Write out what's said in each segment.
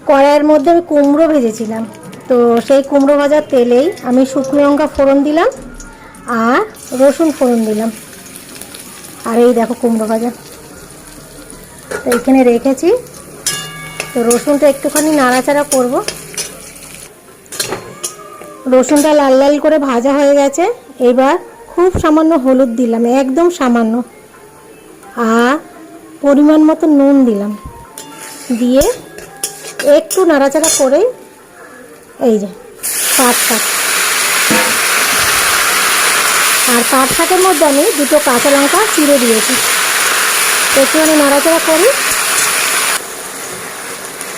কড়াইয়ের মধ্যে আমি কুমড়ো ভেজেছিলাম, তো সেই কুমড়ো ভাজার তেলেই আমি শুকনো লঙ্কা ফোড়ন দিলাম আর রসুন ফোড়ন দিলাম। আর এই দেখো কুমড়ো ভাজা তো এইখানে রেখেছি। তো রসুনটা একটুখানি নাড়াচাড়া করব। রসুনটা লাল লাল করে ভাজা হয়ে গেছে। এবার খুব সামান্য হলুদ দিলাম, একদম সামান্য, আর পরিমাণ মতো নুন দিলাম, দিয়ে একটু নাড়াচাড়া করে এই যে পাট শাক, আর পাট শাকের মধ্যে আমি দুটো কাঁচা লঙ্কা চিড়ে দিয়েছি। একটুখানি নাড়াচাড়া করি।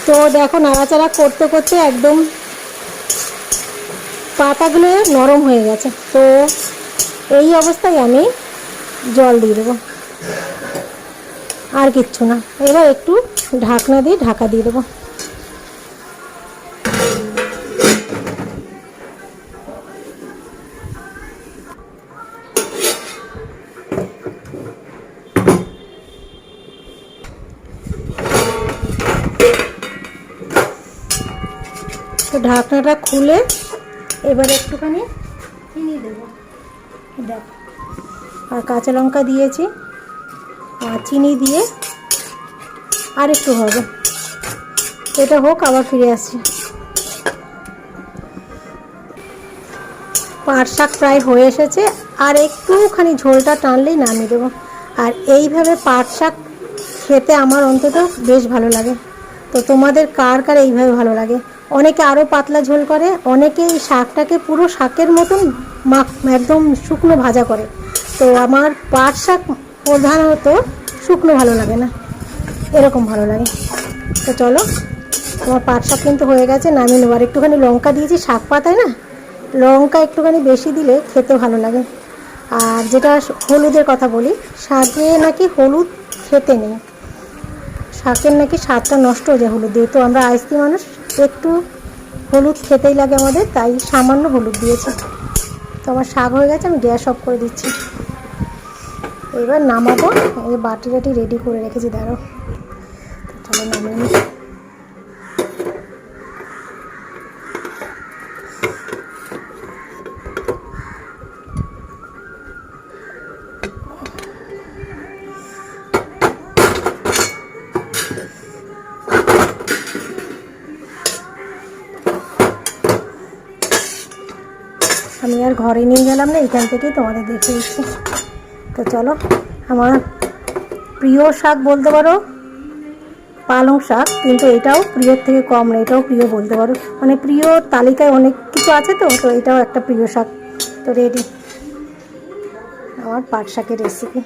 তো দেখো নাড়াচাড়া করতে করতে একদম পাতাগুলো নরম হয়ে গেছে। তো এই অবস্থায় আমি জল দিয়ে দেবো, আর কিচ্ছু না। এবার একটু ঢাকনা দিয়ে ঢাকা দিয়ে দেবো। তো ঢাকনাটা খুলে এবার একটুখানি চিনি দেবো, দেখো, আর কাঁচা লঙ্কা দিয়েছি, আর চিনি দিয়ে আর একটু হবে। এটা হোক, আবার ফিরে আসছি। পাট শাক প্রায় হয়ে এসেছে, আর একটুখানি ঝোলটা টানলেই নামিয়ে দেবো। আর এইভাবে পাট শাক খেতে আমার অন্তত বেশ ভালো লাগে। তো তোমাদের কার কার এইভাবে ভালো লাগে? অনেকে আরও পাতলা ঝোল করে, অনেকে এই শাকটাকে পুরো শাকের মতন একদম শুকনো ভাজা করে। তো আমার পাট শাক প্রধানত শুকনো ভালো লাগে না, এরকম ভালো লাগে। তো চলো, আমার পাট শাক কিন্তু হয়ে গেছে, নামিয়ে নেবো। আর একটুখানি লঙ্কা দিয়েছি, শাক পাতায় না লঙ্কা একটুখানি বেশি দিলে খেতে ভালো লাগে। আর যেটা হলুদের কথা বলি, শাকে নাকি হলুদ খেতে নেই, শাকের নাকি স্বাদটা নষ্ট হয়ে যায় হলুদ দিয়ে। তো আমরা আইসি মানুষ, একটু হলুদ খেতেই লাগে আমাদের, তাই সামান্য হলুদ দিয়েছি। তো আমার শাক হয়ে গেছে, আমি গ্যাস অফ করে দিচ্ছি। এবার নামাবো। এই বাটি টাটি রেডি করে রেখেছি, দাঁড়াও। চলো নামিয়ে নিই। আমি আর ঘরে নিয়ে গেলাম না, এখান থেকেই তোমাদের দেখে দিচ্ছি। তো চলো, আমার প্রিয় শাক বলতে পারো পালং শাক, কিন্তু এটাও প্রিয়র থেকে কম না, এটাও প্রিয় বলতে পারো। মানে প্রিয় তালিকায় অনেক কিছু আছে, তো তো এটাও একটা প্রিয় শাক। তো রেডি আমার পাট শাকের রেসিপি।